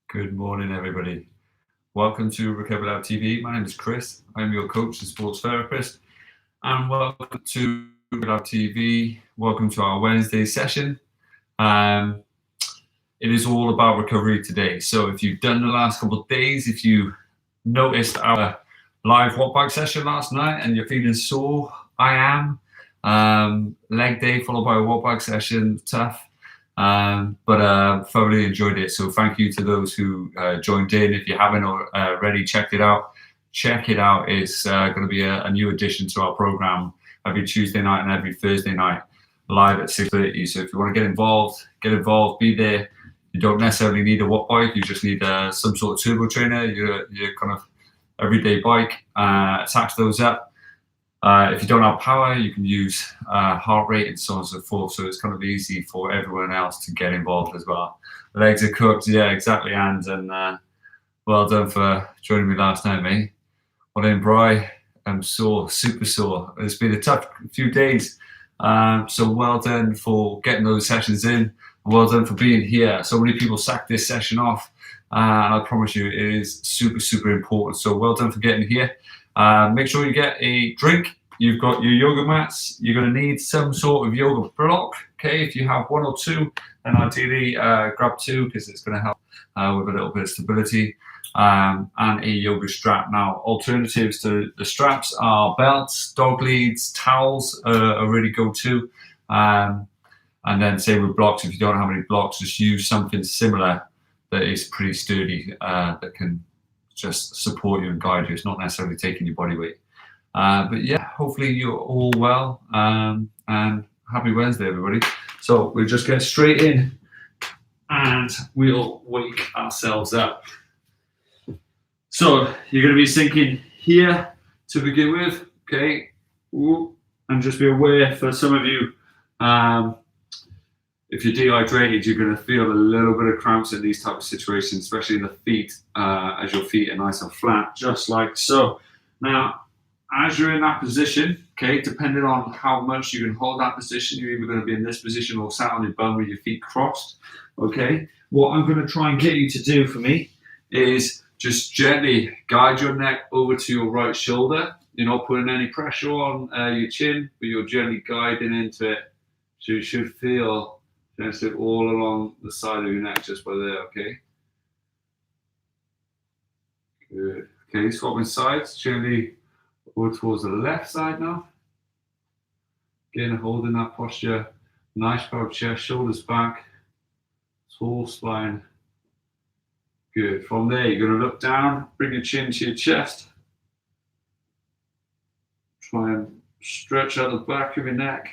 Good morning, everybody. Welcome to Recover Loud TV. My name is Chris. I'm your coach and sports therapist. And welcome to Recover Loud TV. Welcome to our Wednesday session. It is all about recovery today. So if you've done the last couple of days, if you noticed our live walk back session last night and you're feeling sore, I am. Leg day followed by a walk back session, tough. But thoroughly enjoyed it. So thank you to those who joined in. If you haven't already checked it out, check it out. It's going to be a new addition to our program every Tuesday night and every Thursday night, live at 6:30. So if you want to get involved, be there. You don't necessarily need a watt bike. You just need some sort of turbo trainer, your kind of everyday bike. Attach those up. If you don't have power, you can use heart rate and so on and so forth. So it's kind of easy for everyone else to get involved as well. Legs are cooked, yeah, exactly. And well done for joining me last night, mate. Well in, Bri. I'm sore, super sore. It's been a tough few days. So well done for getting those sessions in. Well done for being here. So many people sacked this session off. And I promise you, it is super, super important. So well done for getting here. Make sure you get a drink. You've got your yoga mats. You're going to need some sort of yoga block. Okay, if you have one or two, then ideally grab two because it's going to help with a little bit of stability. And a yoga strap. Now, alternatives to the straps are belts, dog leads, towels are really go-to. And then same with blocks. If you don't have any blocks, just use something similar that is pretty sturdy that can just support you and guide you. It's not necessarily taking your body weight. But yeah, hopefully you're all well, and happy Wednesday, everybody. So we'll just get straight in and we'll wake ourselves up. So you're going to be sinking here to begin with, okay? And just be aware for some of you, if you're dehydrated, you're going to feel a little bit of cramps in these type of situations, especially in the feet, as your feet are nice and flat, just like so. Now, as you're in that position, okay, depending on how much you can hold that position, you're either going to be in this position or sat on your bum with your feet crossed, okay? What I'm going to try and get you to do for me is just gently guide your neck over to your right shoulder. You're not putting any pressure on your chin, but you're gently guiding into it. So you should feel just it all along the side of your neck, just by there, okay? Good. Okay, swapping sides, gently over towards the left side now. Again, holding that posture. Nice proud chest, shoulders back, tall spine. Good. From there, you're going to look down, bring your chin to your chest. Try and stretch out the back of your neck.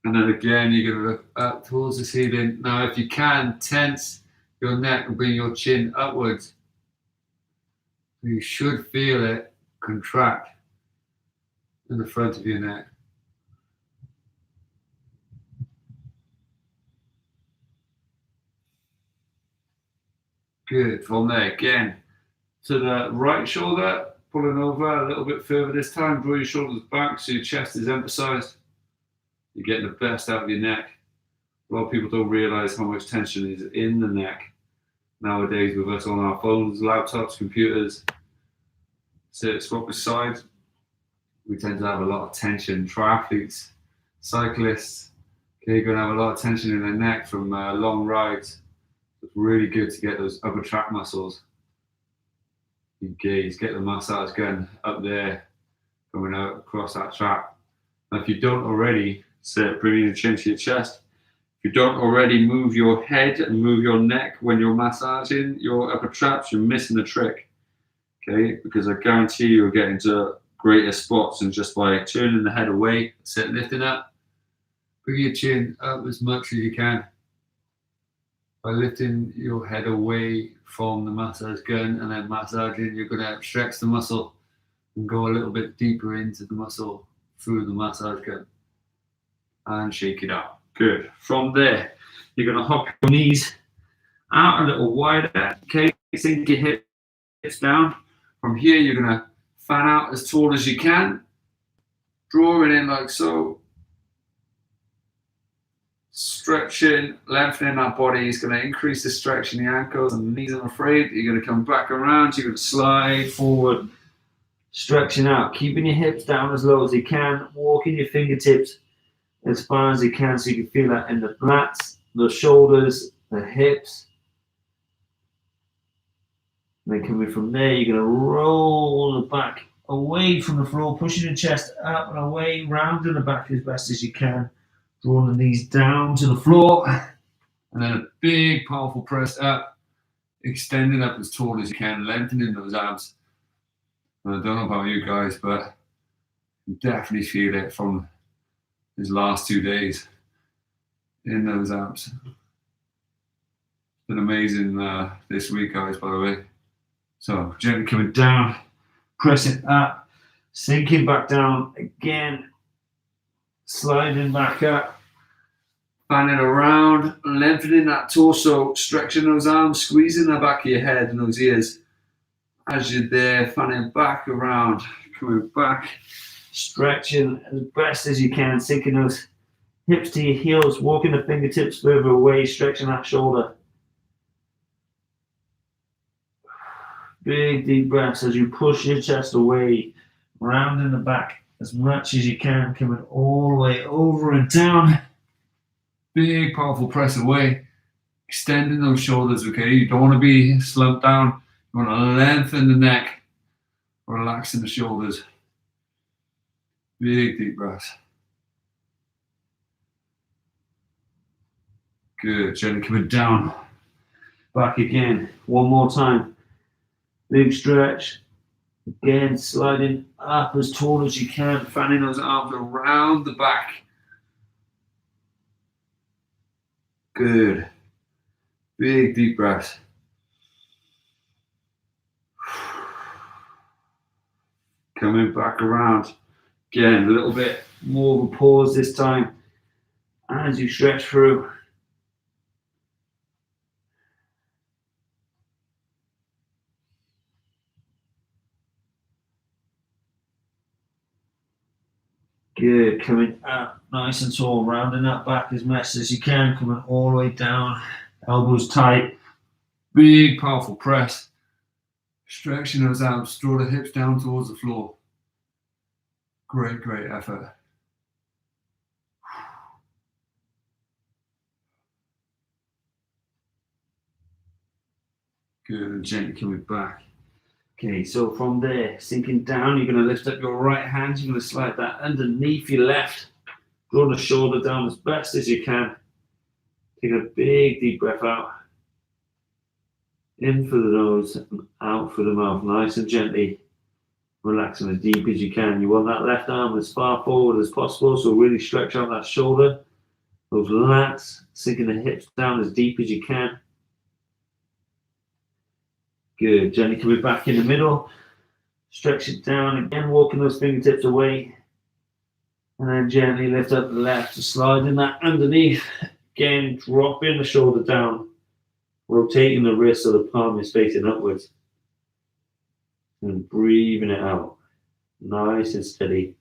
And then again, you're going to look up towards the ceiling. Now, if you can, tense your neck and bring your chin upwards. You should feel it contract in the front of your neck. Good. From there, again, to the right shoulder, pulling over a little bit further this time. Draw your shoulders back so your chest is emphasized. You're getting the best out of your neck. A lot of people don't realize how much tension is in the neck nowadays with us on our phones, laptops, computers. So swap the sides. We tend to have a lot of tension. Triathletes, cyclists, okay, you're going to have a lot of tension in their neck from long rides. It's really good to get those upper tract muscles engaged. Get the massage gun up there, coming out across that track. Now, if you don't already, bringing your chin to your chest. If you don't already move your head and move your neck when you're massaging your upper traps, you're missing the trick. Okay, because I guarantee you'll get into greater spots, and just by turning the head away, lifting up, bring your chin up as much as you can. By lifting your head away from the massage gun and then massaging, you're going to stretch the muscle and go a little bit deeper into the muscle through the massage gun. And shake it out. Good. From there, you're going to hop your knees out a little wider. Okay, sink your hips down. From here, you're going to fan out as tall as you can. Draw it in like so. Stretching, lengthening that body is going to increase the stretch in the ankles and knees, I'm afraid. You're going to come back around, you're going to slide forward, stretching out, keeping your hips down as low as you can, walking your fingertips as far as you can so you can feel that in the lats, the shoulders, the hips. And then coming from there, you're going to roll the back away from the floor, pushing the chest up and away, rounding the back as best as you can, drawing the knees down to the floor, and then a big, powerful press up, extending up as tall as you can, lengthening those abs. And I don't know about you guys, but you definitely feel it from these last 2 days in those abs. It's been amazing this week, guys, by the way. So gently coming down, pressing up, sinking back down again, sliding back up, fanning around, lengthening that torso, stretching those arms, squeezing the back of your head and those ears. As you're there, fanning back around, coming back, stretching as best as you can, sinking those hips to your heels, walking the fingertips further away, stretching that shoulder. Big deep breaths as you push your chest away, rounding the back as much as you can, coming all the way over and down. Big powerful press away, extending those shoulders, okay? You don't want to be slumped down. You want to lengthen the neck, relaxing the shoulders. Big deep breaths. Good, gently coming down. Back again, one more time. Big stretch. Again, sliding up as tall as you can, fanning those arms around the back. Good. Big deep breaths. Coming back around. Again, a little bit more of a pause this time as you stretch through. Good, coming up nice and tall, rounding that back as much as you can, coming all the way down, elbows tight. Big, powerful press. Stretching those abs, draw the hips down towards the floor. Great, great effort. Good, and gently coming back. Okay, so from there, sinking down, you're going to lift up your right hand, you're going to slide that underneath your left. Draw the shoulder down as best as you can. Take a big deep breath out. In through the nose and out through the mouth, nice and gently. Relaxing as deep as you can. You want that left arm as far forward as possible, so really stretch out that shoulder, those lats, sinking the hips down as deep as you can. Good, gently coming back in the middle, stretch it down again, walking those fingertips away, and then gently lift up the left, sliding that underneath, again dropping the shoulder down, rotating the wrist so the palm is facing upwards, and breathing it out, nice and steady,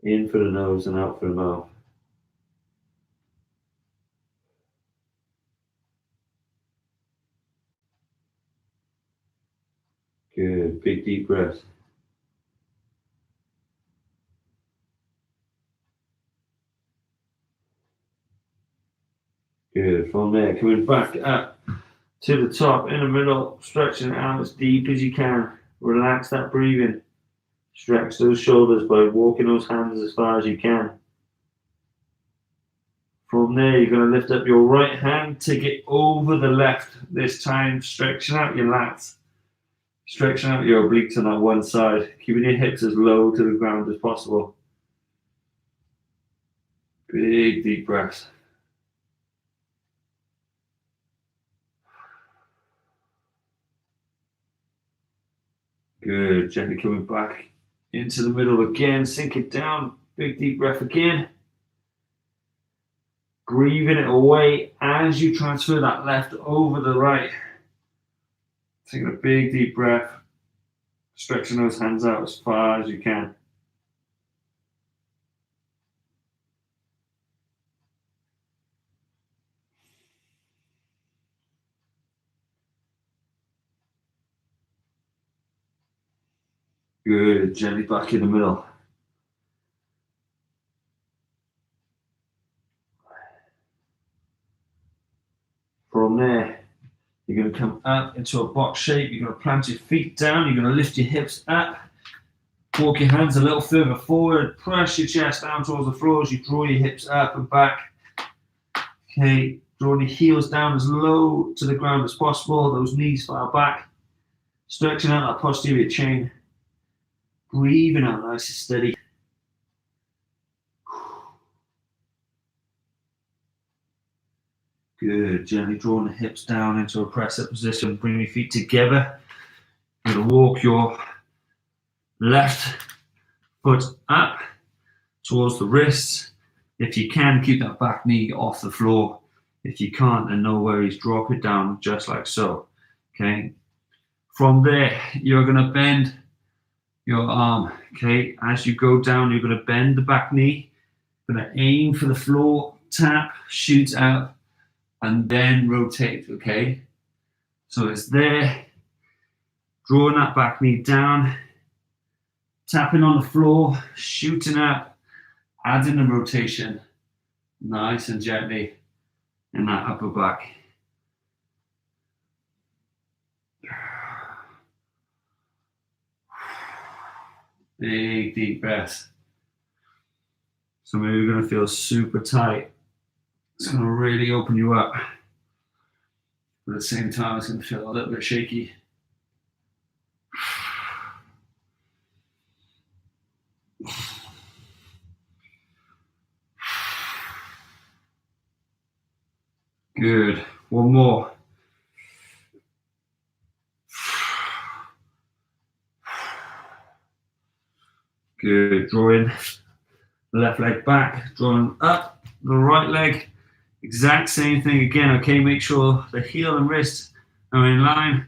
in through the nose and out through the mouth. Good, big deep breath. Good, from there, coming back up to the top, in the middle, stretching it out as deep as you can. Relax that breathing. Stretch those shoulders by walking those hands as far as you can. From there, you're going to lift up your right hand, take it over the left, this time stretching out your lats. Stretching out your obliques on that one side, keeping your hips as low to the ground as possible. Big deep breaths. Good, gently coming back into the middle again, sink it down, big deep breath again. Breathing it away as you transfer that left over the right. Taking a big deep breath, stretching those hands out as far as you can. Good, gently back in the middle. From there, you're going to come up into a box shape. You're going to plant your feet down. You're going to lift your hips up. Walk your hands a little further forward. Press your chest down towards the floor as you draw your hips up and back. Okay, drawing your heels down as low to the ground as possible. Those knees far back. Stretching out that posterior chain. Breathing out nice and steady. Good. Gently drawing the hips down into a press-up position. Bring your feet together. You're going to walk your left foot up towards the wrists. If you can, keep that back knee off the floor. If you can't, then no worries. Drop it down just like so. Okay. From there, you're going to bend your arm. Okay. As you go down, you're going to bend the back knee. Going to aim for the floor. Tap, shoot out, and then rotate. Okay. So it's there. Drawing that back knee down. Tapping on the floor, shooting up, adding the rotation, nice and gently in that upper back. Big deep breaths. So maybe you're going to feel super tight. It's going to really open you up. But at the same time, it's going to feel a little bit shaky. Good. One more. Good. Drawing the left leg back, drawing up the right leg. Exact same thing again. Okay, make sure the heel and wrist are in line.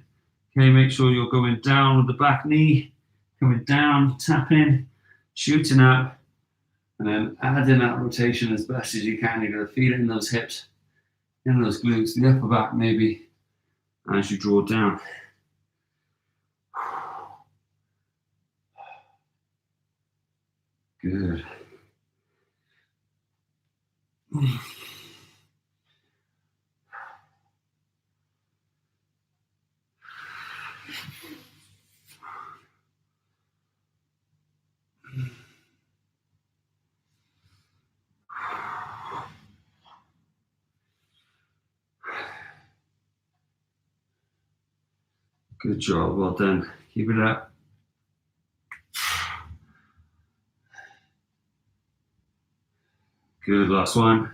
Okay, make sure you're going down with the back knee, coming down, tapping, shooting up, and then adding that rotation as best as you can. You're going to feel it in those hips, in those glutes, the upper back maybe, as you draw down. Good. Good job, well done. Keep it up. Good, last one.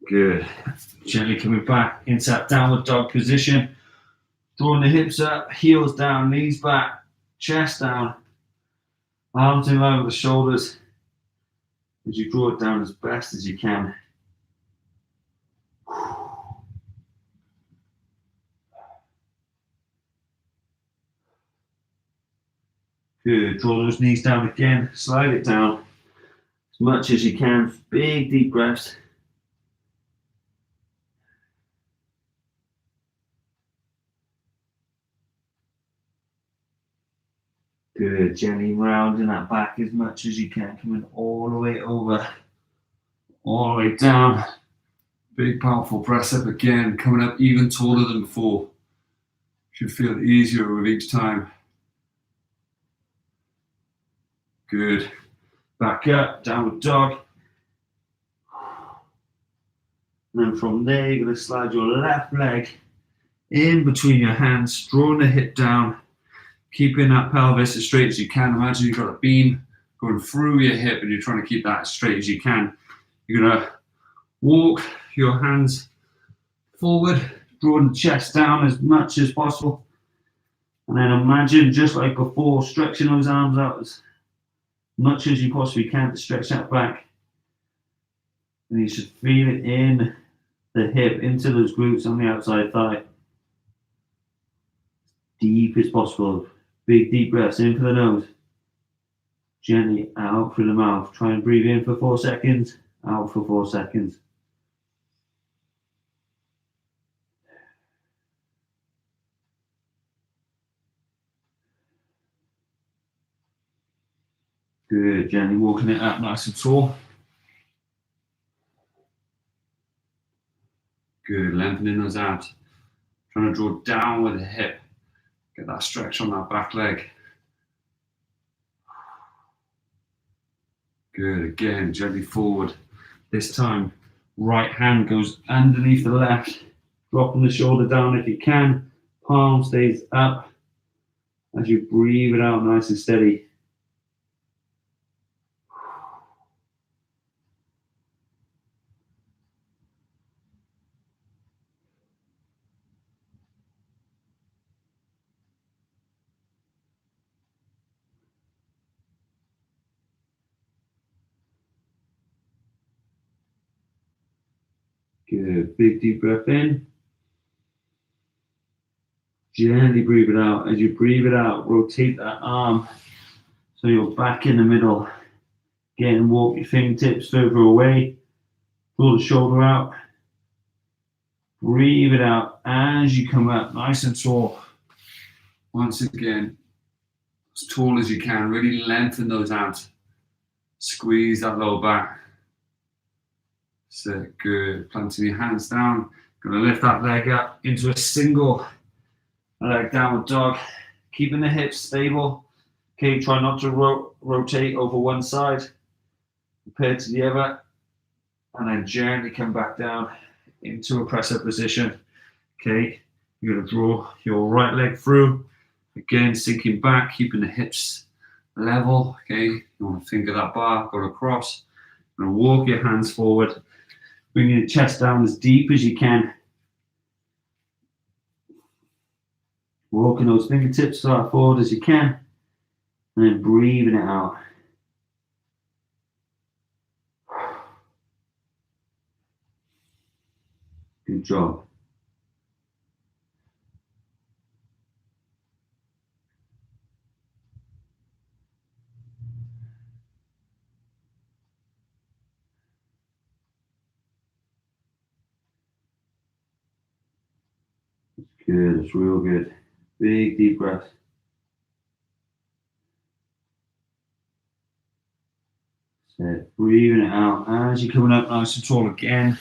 Good. Gently coming back into that downward dog position. Drawing the hips up, heels down, knees back, chest down, arms in line with the shoulders as you draw it down as best as you can. Good. Draw those knees down again. Slide it down as much as you can. Big deep breaths. Good. Gently rounding that back as much as you can. Coming all the way over, all the way down. Big powerful press up again. Coming up even taller than before. Should feel easier with each time. Good. Back up, downward dog. And then from there, you're going to slide your left leg in between your hands, drawing the hip down, keeping that pelvis as straight as you can. Imagine you've got a beam going through your hip and you're trying to keep that as straight as you can. You're going to walk your hands forward, drawing the chest down as much as possible. And then imagine, just like before, stretching those arms out as much as you possibly can to stretch that back. And you should feel it in the hip, into those glutes on the outside thigh. Deep as possible. Big deep breaths in for the nose. Gently out through the mouth. Try and breathe in for 4 seconds, out for 4 seconds. Good, gently walking it up nice and tall. Good, lengthening those abs. Trying to draw down with the hip. Get that stretch on that back leg. Good, again, gently forward. This time, right hand goes underneath the left, dropping the shoulder down if you can. Palm stays up as you breathe it out nice and steady. Good, big deep breath in. Gently breathe it out. As you breathe it out, rotate that arm so you're back in the middle. Again, walk your fingertips further away. Pull the shoulder out. Breathe it out as you come up, nice and tall. Once again, as tall as you can. Really lengthen those abs. Squeeze that lower back. Sit, good. Planting your hands down. Going to lift that leg up into a single leg downward dog. Keeping the hips stable. Okay, try not to rotate over one side compared to the other. And then gently come back down into a press up position. Okay, you're going to draw your right leg through. Again, sinking back, keeping the hips level. Okay, you want to think of that bar going across. You're going to walk your hands forward. Bring your chest down as deep as you can. Walking those fingertips as far forward as you can. And then breathing it out. Good job. Good, it's real good. Big deep breath. Sit, breathing it out as you're coming up nice and tall again.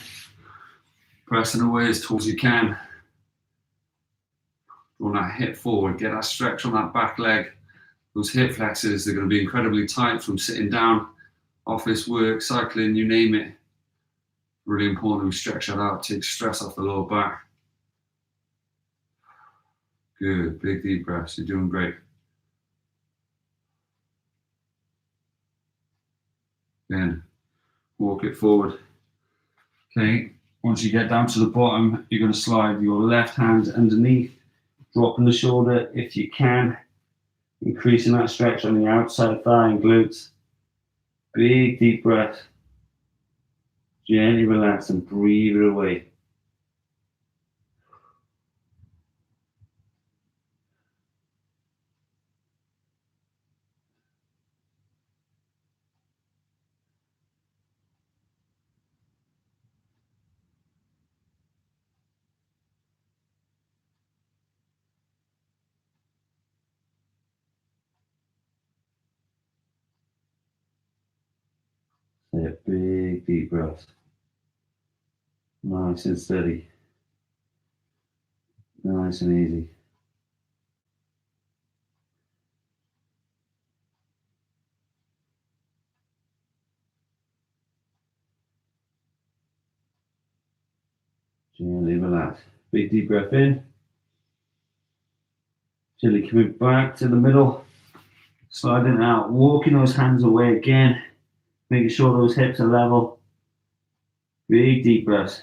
Pressing away as tall as you can. Draw that hip forward, get that stretch on that back leg. Those hip flexors, they're going to be incredibly tight from sitting down, office work, cycling, you name it. Really important we stretch that out, take stress off the lower back. Good, big deep breaths, you're doing great. Then walk it forward. Okay, once you get down to the bottom, you're going to slide your left hand underneath, dropping the shoulder if you can, increasing that stretch on the outside thigh and glutes. Big deep breath. Gently relax and breathe it away. Take a big deep breath. Nice and steady. Nice and easy. Gently relax. Big deep breath in. Gently coming back to the middle. Sliding out. Walking those hands away again. Making sure those hips are level. Big deep breaths.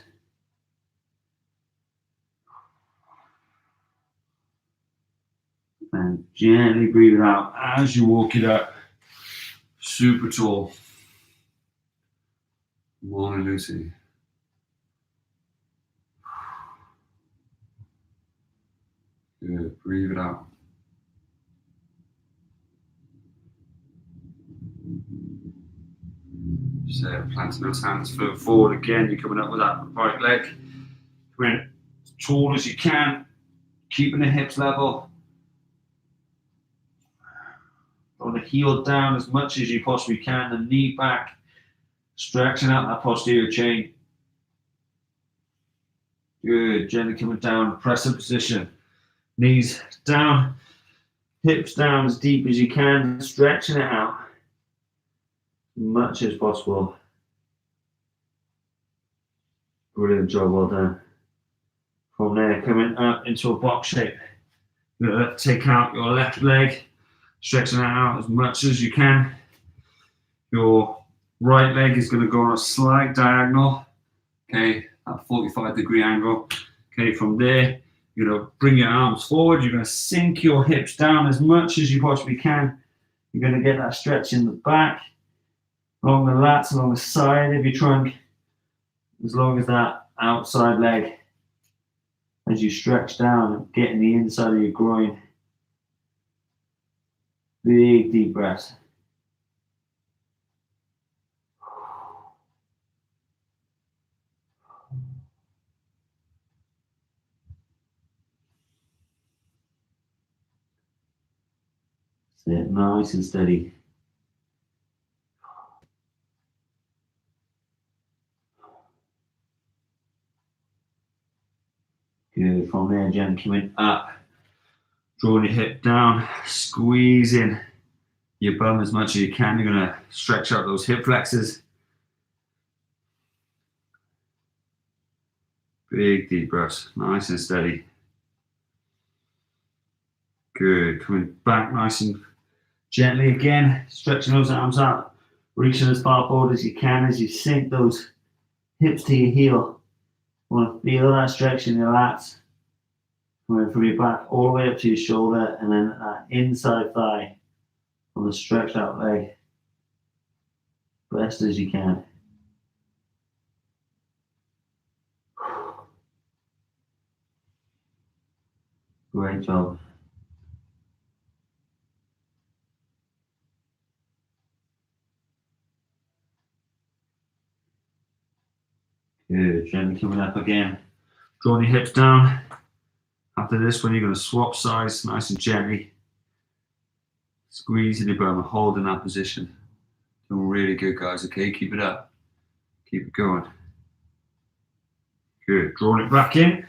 And gently breathe it out as you walk it up. Super tall. Morning, Lucy. Good. Breathe it out. So planting those hands further forward again. You're coming up with that right leg. Come in as tall as you can. Keeping the hips level. Drawing the heel down as much as you possibly can, the knee back, stretching out that posterior chain. Good, gently coming down, press up position. Knees down, hips down as deep as you can, stretching it out as much as possible. Brilliant job, well done. From there, coming up into a box shape. You're going to take out your left leg, stretching it out as much as you can. Your right leg is going to go on a slight diagonal, okay, at 45-degree angle. Okay, from there, you're going to bring your arms forward. You're going to sink your hips down as much as you possibly can. You're going to get that stretch in the back, along the lats, along the side of your trunk, as long as that outside leg, as you stretch down and getting the inside of your groin. Big deep breaths. Sit nice and steady. Good. From there, gently coming up, drawing your hip down, squeezing your bum as much as you can. You're going to stretch out those hip flexors. Big deep breaths, nice and steady. Good. Coming back nice and gently again, stretching those arms out, reaching as far forward as you can as you sink those hips to your heel. You want to feel that stretch in your lats, coming from your back all the way up to your shoulder, and then that inside thigh on the stretched out leg, best as you can. Great job. Good, gently coming up again. Drawing your hips down. After this one, you're going to swap sides nice and gently. Squeezing your bum and holding that position. Doing really good, guys. Okay, keep it up. Keep it going. Good. Drawing it back in.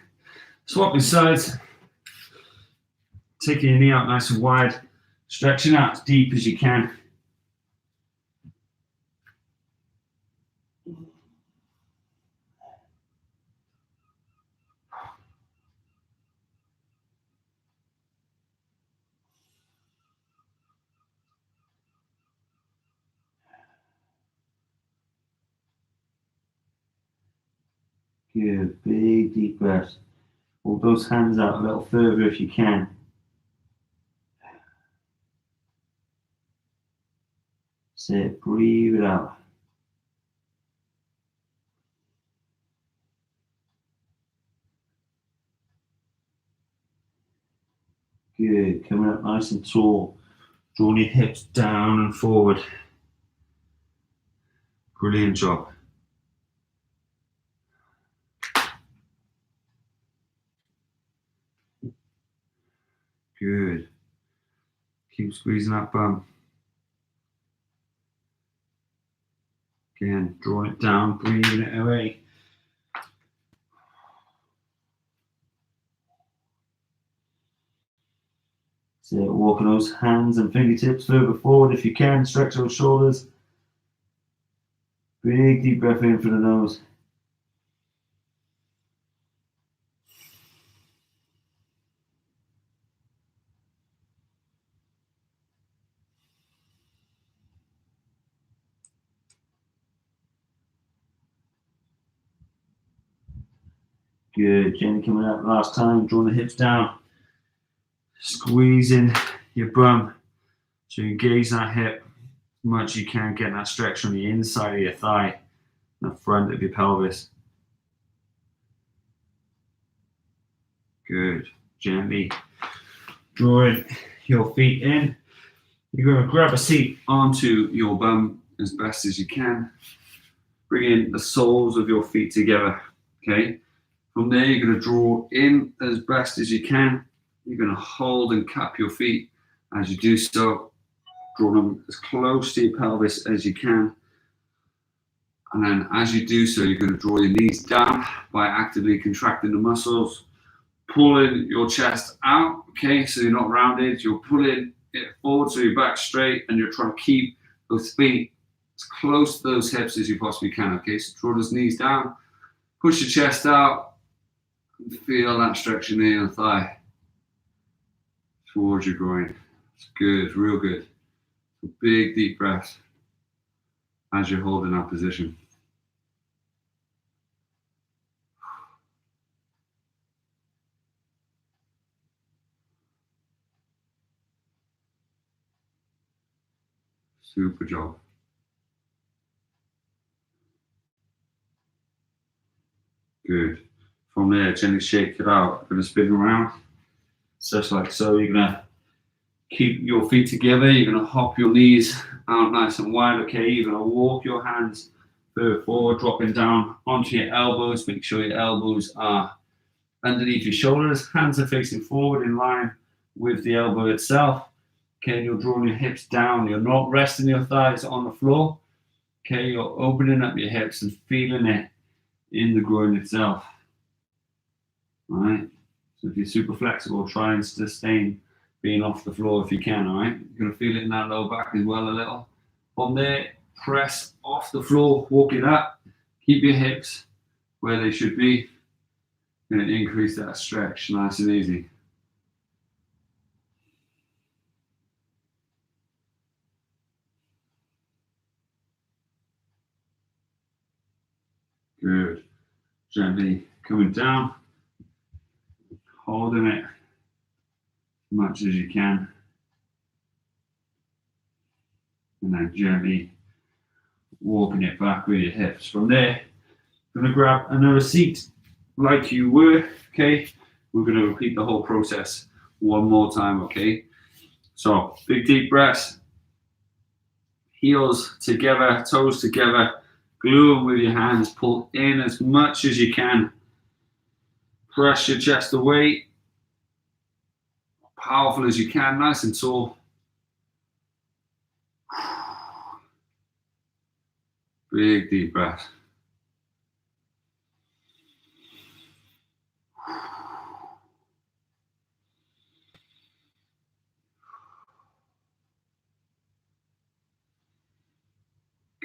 Swapping sides. Taking your knee out nice and wide. Stretching out as deep as you can. Good, big deep breaths. Hold those hands out a little further if you can. Sit, breathe it out. Good, coming up nice and tall. Drawing your hips down and forward. Brilliant job. Good. Keep squeezing that bum. Again, drawing it down, breathing it away. So walking those hands and fingertips further forward if you can. Stretch those shoulders. Big deep breath in through the nose. Good, gently coming up last time, drawing the hips down. Squeezing your bum. So you engage that hip as much as you can, getting that stretch on the inside of your thigh, the front of your pelvis. Good, gently drawing your feet in. You're going to grab a seat onto your bum as best as you can. Bring in the soles of your feet together, okay? From there, you're going to draw in as best as you can. You're going to hold and cup your feet as you do so. Draw them as close to your pelvis as you can. And then as you do so, you're going to draw your knees down by actively contracting the muscles, pulling your chest out, okay? So you're not rounded, you're pulling it forward so your back's straight, and you're trying to keep those feet as close to those hips as you possibly can, okay? So draw those knees down, push your chest out, and feel that stretch in the inner thigh towards your groin. It's good, real good. Big deep breath as you're holding that position. Super job. Good. From there, gently shake it out. I'm going to spin around, just like so. You're going to keep your feet together. You're going to hop your knees out nice and wide, okay? You're going to walk your hands further forward, dropping down onto your elbows. Make sure your elbows are underneath your shoulders. Hands are facing forward in line with the elbow itself. Okay, you're drawing your hips down. You're not resting your thighs on the floor. Okay, you're opening up your hips and feeling it in the groin itself. All right. So if you're super flexible, try and sustain being off the floor if you can. All right. You're gonna feel it in that low back as well a little. From there, press off the floor, walk it up. Keep your hips where they should be. You're gonna increase that stretch, nice and easy. Good. Gently coming down, holding it as much as you can, and then gently walking it back with your hips. From there, I'm going to grab another seat like you were, okay? We're going to repeat the whole process one more time, okay? So, big deep breaths, heels together, toes together, glue them with your hands, pull in as much as you can. Press your chest away, powerful as you can, nice and tall. Big deep breath.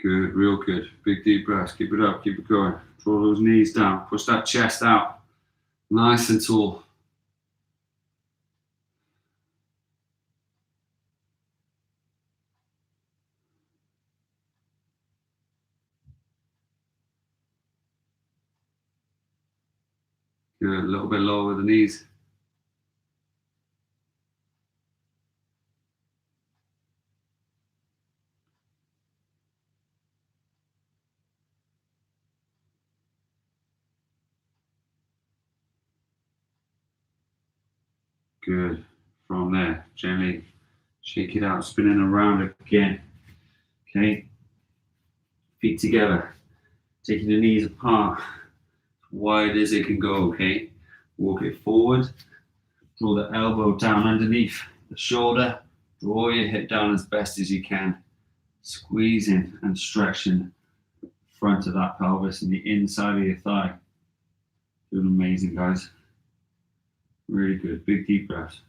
Good, real good. Big deep breaths. Keep it up, keep it going. Draw those knees down, push that chest out. Nice and tall. Good, a little bit lower with the knees. Good. From there, gently shake it out, spinning around again. Okay. Feet together, taking the knees apart, wide as it can go, okay? Walk it forward, draw the elbow down underneath the shoulder, draw your hip down as best as you can, squeezing and stretching the front of that pelvis and the inside of your thigh. Doing amazing, guys. Really good. Big deep breaths.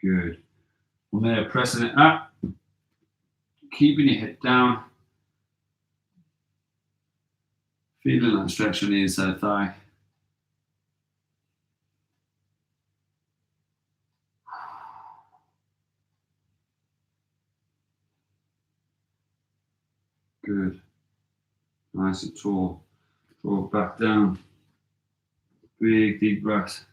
Good. From there, pressing it up, keeping your hip down, feeling that stretch on the inside thigh. Good. Nice and tall. Draw it back down. Big deep breaths.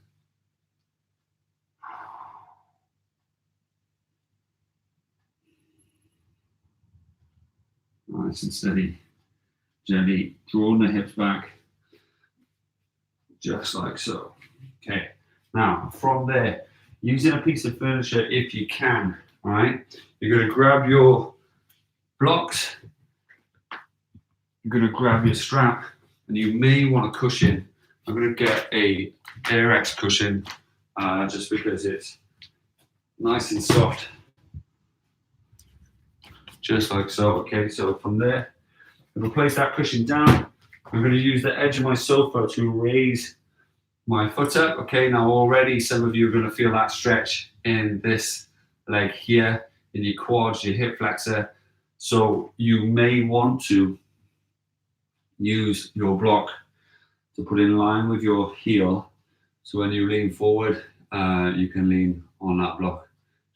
Nice and steady. Gently drawing the hips back. just like so. Okay, now from there, using a piece of furniture if you can, all right, you're going to grab your blocks, you're going to grab your strap, and you may want a cushion. I'm going to get a AirX cushion just because it's nice and soft, just like so. Okay, so from there, I'm going to place that cushion down. I'm going to use the edge of my sofa to raise my foot up. Okay, now already some of you are going to feel that stretch in this leg here, in your quads, your hip flexor. So you may want to use your block to put in line with your heel. So when you lean forward, you can lean on that block,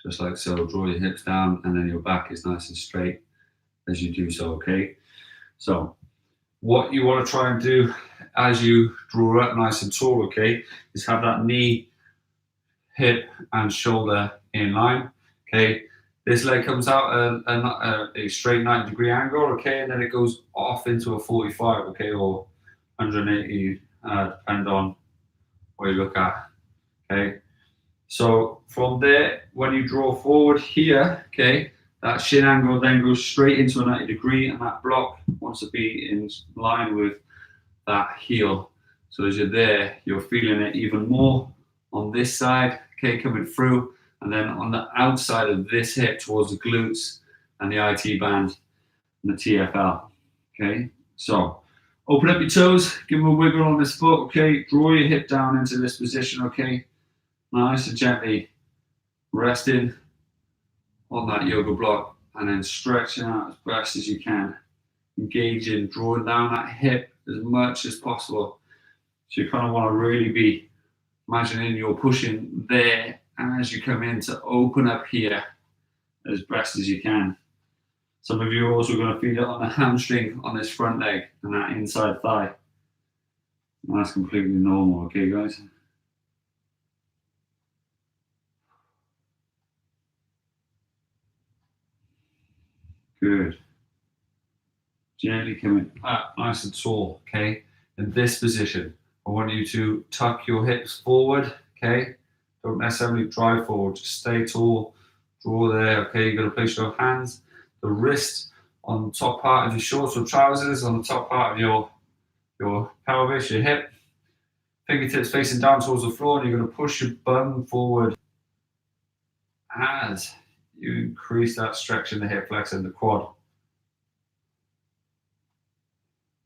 just like so. Draw your hips down and then your back is nice and straight as you do so, okay? So what you want to try and do as you draw up nice and tall, okay, is have that knee, hip and shoulder in line, okay? This leg comes out a straight 90-degree angle, okay, and then it goes off into a 45, okay, or 180, depend on where you look at, okay? So from there, when you draw forward here, okay, that shin angle then goes straight into a 90-degree, and that block wants to be in line with that heel. So as you're there, you're feeling it even more on this side, okay, coming through, and then on the outside of this hip towards the glutes and the IT band and the TFL, okay? So open up your toes, give them a wiggle on this foot, okay? Draw your hip down into this position, okay? Nice and gently resting on that yoga block and then stretching out as best as you can. Engaging, drawing down that hip as much as possible. So you kind of want to really be imagining you're pushing there as you come in to open up here as best as you can. Some of you are also going to feel it on the hamstring on this front leg and that inside thigh. And that's completely normal, okay, guys? Good. Gently coming up nice and tall, okay? In this position, I want you to tuck your hips forward, okay? Don't necessarily drive forward, just stay tall, draw there, okay? You're going to place your hands, the wrist on the top part of your shorts or trousers, on the top part of your pelvis, your hip. Fingertips facing down towards the floor, and you're going to push your bum forward as you increase that stretch in the hip flexor and the quad.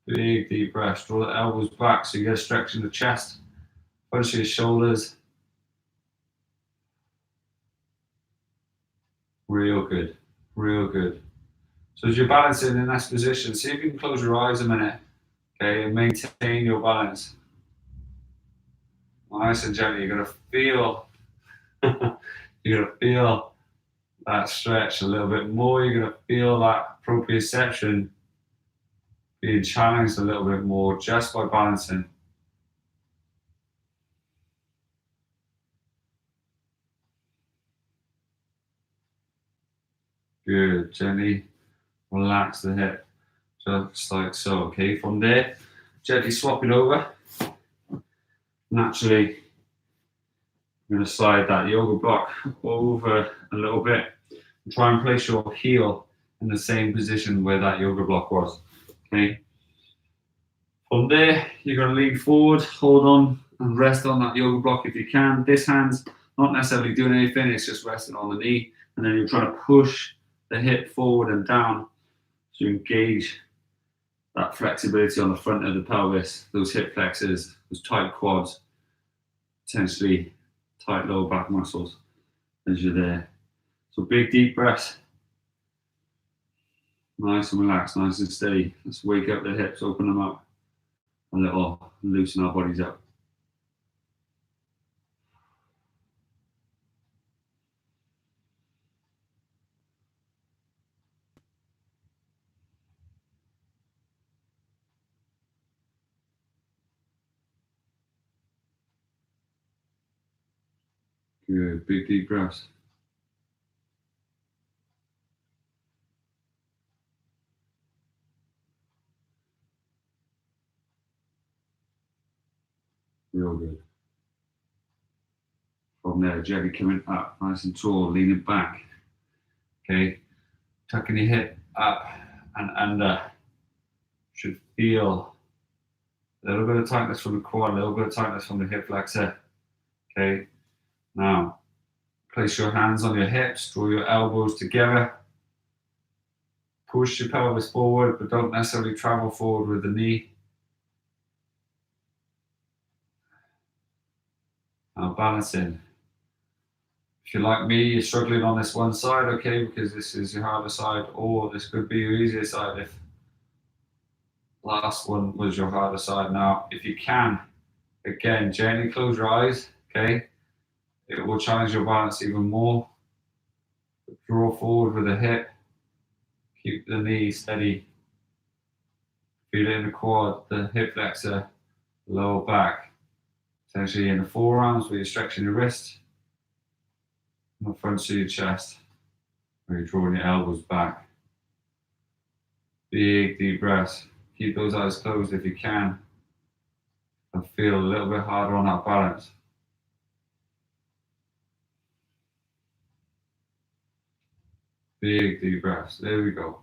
Big deep breath. Draw the elbows back so you get a stretch in the chest. Punch your shoulders. Real good. Real good. So as you're balancing in this position, see if you can close your eyes a minute, okay, and maintain your balance. Nice and gently. You're gonna feel that stretch a little bit more. You're gonna feel that proprioception being challenged a little bit more just by balancing. Good. Gently relax the hip, just like so. Okay, from there, gently swap it over. Naturally, I'm going to slide that yoga block over a little bit and try and place your heel in the same position where that yoga block was. Okay. From there, you're going to lean forward, hold on, and rest on that yoga block if you can. This hand's not necessarily doing anything; it's just resting on the knee, and then you're trying to push the hip forward and down to engage that flexibility on the front of the pelvis, those hip flexors, those tight quads, potentially tight lower back muscles as you're there. So big deep breaths. Nice and relaxed, nice and steady. Let's wake up the hips, open them up a little, loosen our bodies up. Good, big deep breaths. From there, gently coming up, nice and tall, leaning back. Okay, tucking your hip up and under. Should feel a little bit of tightness from the quad, a little bit of tightness from the hip flexor. Okay, now place your hands on your hips, draw your elbows together. Push your pelvis forward, but don't necessarily travel forward with the knee. Now balancing. If you're like me, you're struggling on this one side, okay, because this is your harder side, or this could be your easier side if last one was your harder side. Now, if you can, again, gently close your eyes, okay? It will challenge your balance even more. Draw forward with the hip. Keep the knee steady. Feel it in the quad, the hip flexor, lower back. Potentially in the forearms where you're stretching your wrist. And the front of your chest where you're drawing your elbows back. Big deep breaths. Keep those eyes closed if you can. And feel a little bit harder on that balance. Big deep breaths. There we go.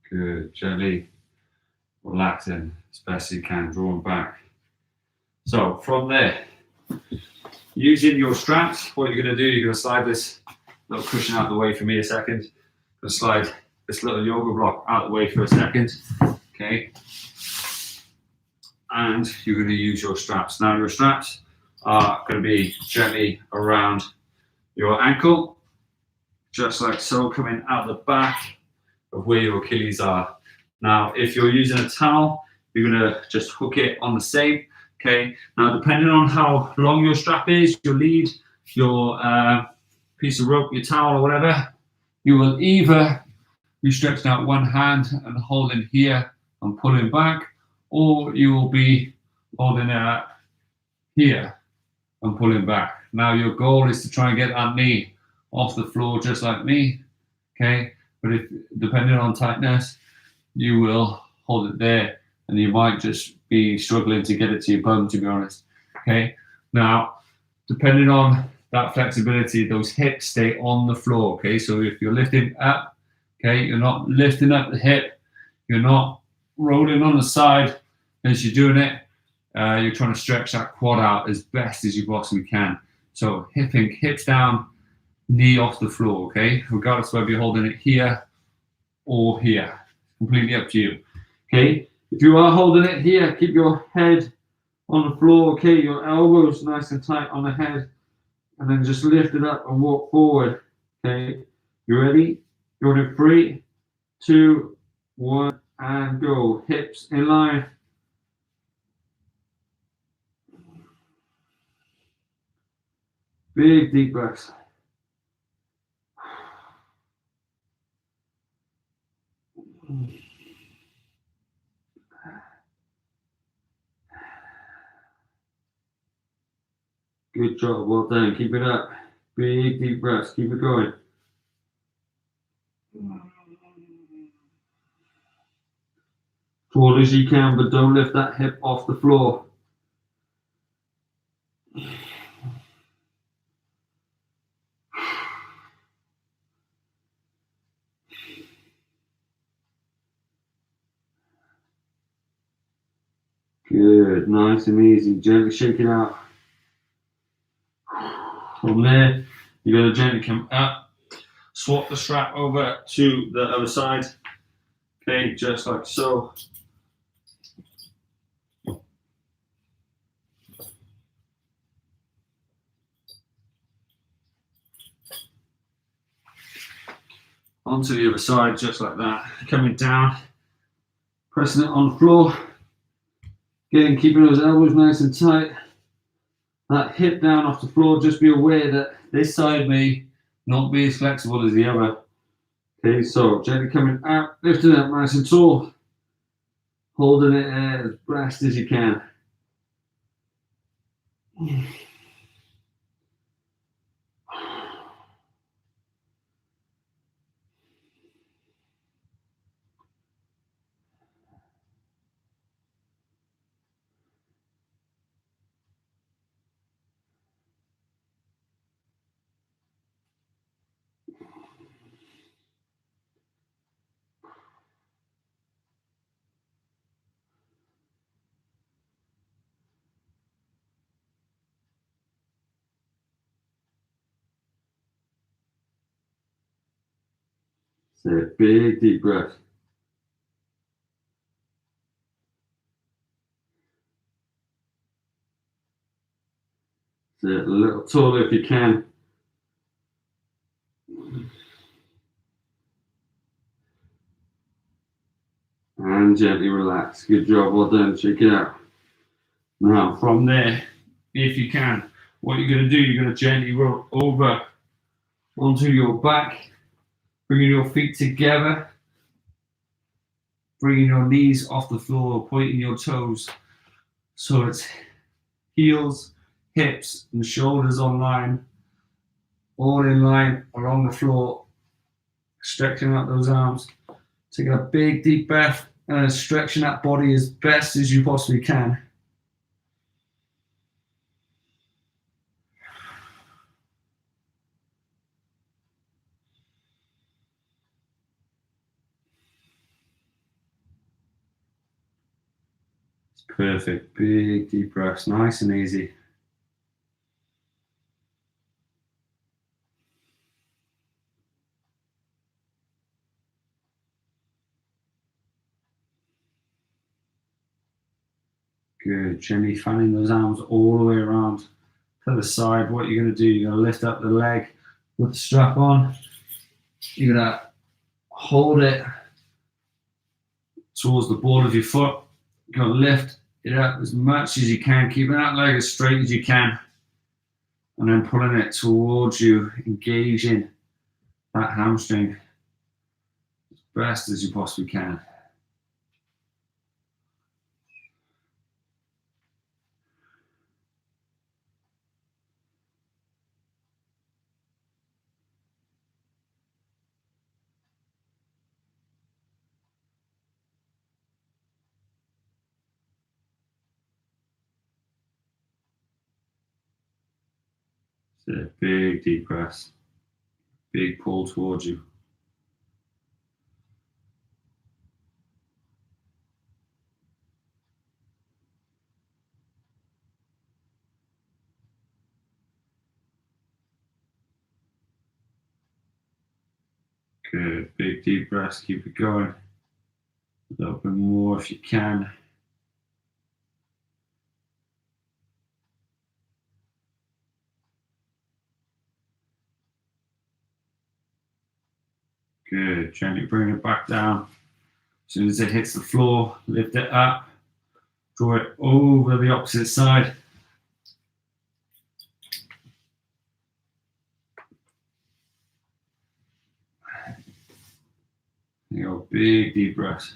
Good. Gently relaxing as best you can, drawing back. So from there, using your straps, what you're going to do, you're going to slide this little cushion out of the way for me a second. I'm going to slide this little yoga block out of the way for a second. Okay. And you're going to use your straps. Now your straps are going to be gently around your ankle, just like so, coming out the back of where your Achilles are. Now, if you're using a towel, you're going to just hook it on the same. Okay. Now, depending on how long your strap is, your lead, your piece of rope, your towel, or whatever, you will either be stretching out one hand and holding here and pulling back, or you will be holding it here and pulling back. Now, your goal is to try and get that knee off the floor just like me. Okay. But if depending on tightness, you will hold it there, and you might just be struggling to get it to your bum, to be honest. Okay. Now, depending on that flexibility, those hips stay on the floor. Okay. So if you're lifting up, okay, you're not lifting up the hip, you're not rolling on the side as you're doing it. You're trying to stretch that quad out as best as you possibly can. So hips down, knee off the floor, okay? Regardless of whether you're holding it here or here. Completely up to you, okay? If you are holding it here, keep your head on the floor, okay? Your elbows nice and tight on the head, and then just lift it up and walk forward, okay? You ready? You're in 3, 2, 1, and go. Hips in line. Big deep breaths. Good job, well done. Keep it up. Big deep breaths. Keep it going. Tall as you can, but don't lift that hip off the floor. Good, nice and easy. Gently shake it out. From there, you're going to gently come up, swap the strap over to the other side. Okay, just like so. Onto the other side, just like that. Coming down, pressing it on the floor. Again, keeping those elbows nice and tight. That hip down off the floor, just be aware that this side may not be as flexible as the other. Okay, so gently coming out, lifting up nice and tall, holding it as fast as you can. So big deep breath. So a little taller if you can. And gently relax. Good job, well done. Check it out. Now from there, if you can, what you're going to do, you're going to gently roll over onto your back, bringing your feet together, bringing your knees off the floor, pointing your toes. So it's heels, hips, and shoulders on line, all in line along the floor, stretching out those arms. Taking a big deep breath and stretching that body as best as you possibly can. It's perfect. Big deep breaths, nice and easy. Good. Gently fanning those arms all the way around to the side. What you're going to do, you're going to lift up the leg with the strap on. You're going to hold it towards the ball of your foot. You're going to lift it up as much as you can, keeping that leg as straight as you can, and then pulling it towards you, engaging that hamstring as best as you possibly can. So big deep breaths, big pull towards you. Good, big deep breaths, keep it going. A little bit more if you can. Good, gently bring it back down. As soon as it hits the floor, lift it up, draw it over the opposite side. There you go, big deep breaths.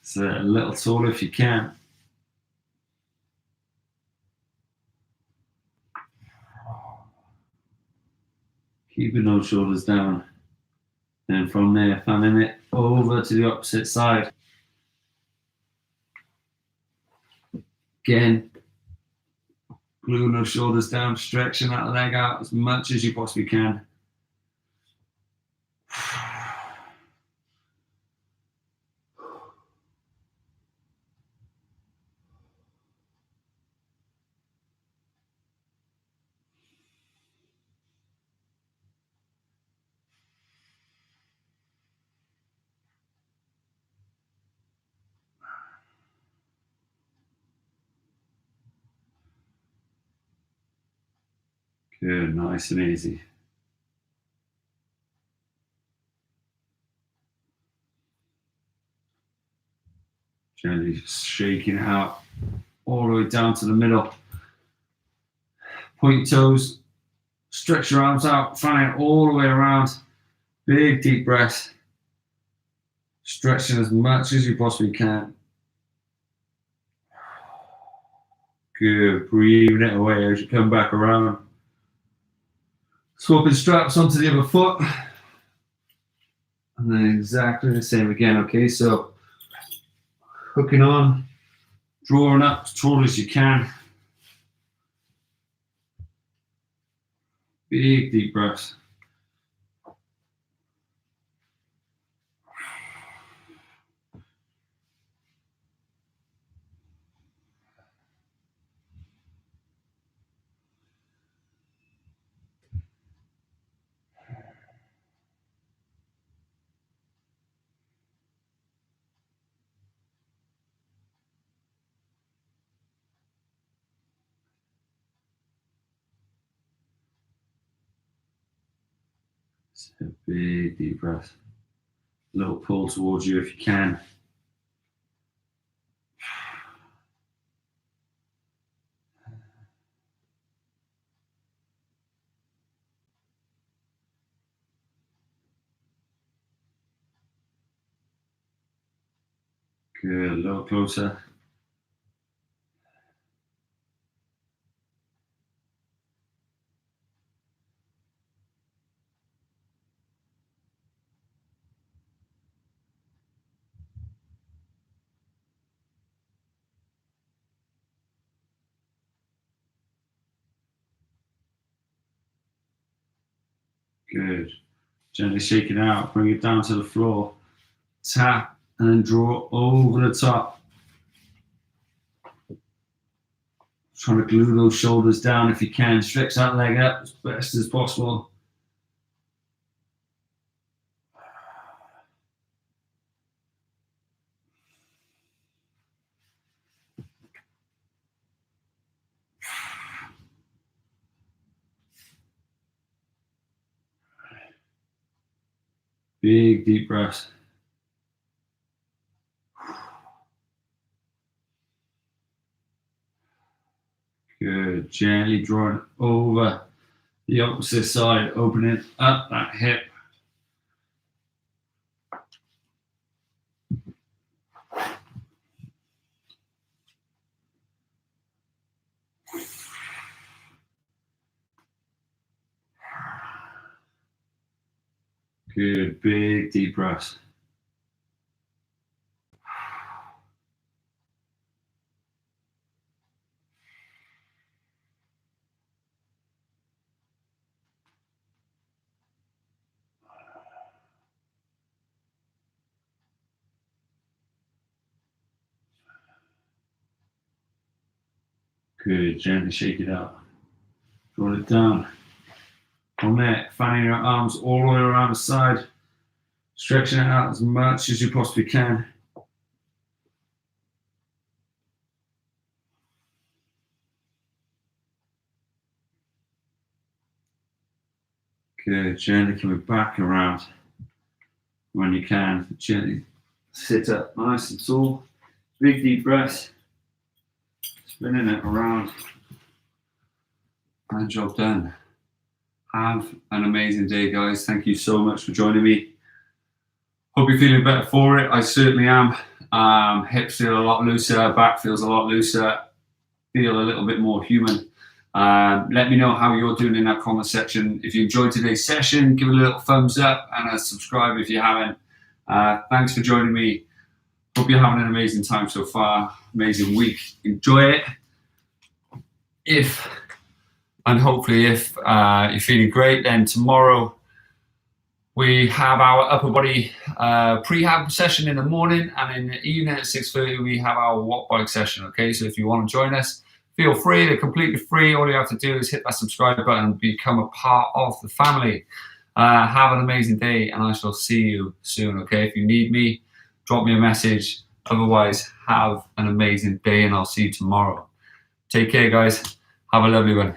So a little taller if you can. Keeping those shoulders down. Then from there, fanning it over to the opposite side. Again, gluing those shoulders down, stretching that leg out as much as you possibly can. Good, nice and easy. Gently shaking it out all the way down to the middle. Point your toes, stretch your arms out, fan it all the way around. Big deep breath. Stretching as much as you possibly can. Good, breathing it away as you come back around. Swapping straps onto the other foot. And then exactly the same again, okay? So hooking on, drawing up as tall as you can. Big deep breaths. So big deep breath. A little pull towards you if you can. Good, a little closer. Good. Gently shake it out, bring it down to the floor. Tap and then draw over the top. Trying to glue those shoulders down if you can. Stretch that leg up as best as possible. Big deep breaths. Good. Gently drawing over the opposite side, opening up that hip. Good. Big deep breaths. Good. Gently shake it out. Draw it down. From there, fanning your arms all the way around the side, stretching it out as much as you possibly can. Good. Gently coming back around when you can. Gently sit up nice and tall. Big deep breaths. Spinning it around. And job done. Have an amazing day, guys. Thank you so much for joining me. Hope you're feeling better for it. I certainly am. Hips feel a lot looser, back feels a lot looser, feel a little bit more human. Let me know how you're doing in that comment section. If you enjoyed today's session, give it a little thumbs up and a subscribe if you haven't. Thanks for joining me. Hope you're having an amazing time so far. Amazing week. Enjoy it. Hopefully if you're feeling great, then tomorrow we have our upper body prehab session in the morning, and in the evening at 6:30 we have our watt bike session. Okay, so if you want to join us, feel free. They're completely free. All you have to do is hit that subscribe button and become a part of the family. Have an amazing day, and I shall see you soon. Okay, if you need me, drop me a message. Otherwise, have an amazing day, and I'll see you tomorrow. Take care, guys. Have a lovely one.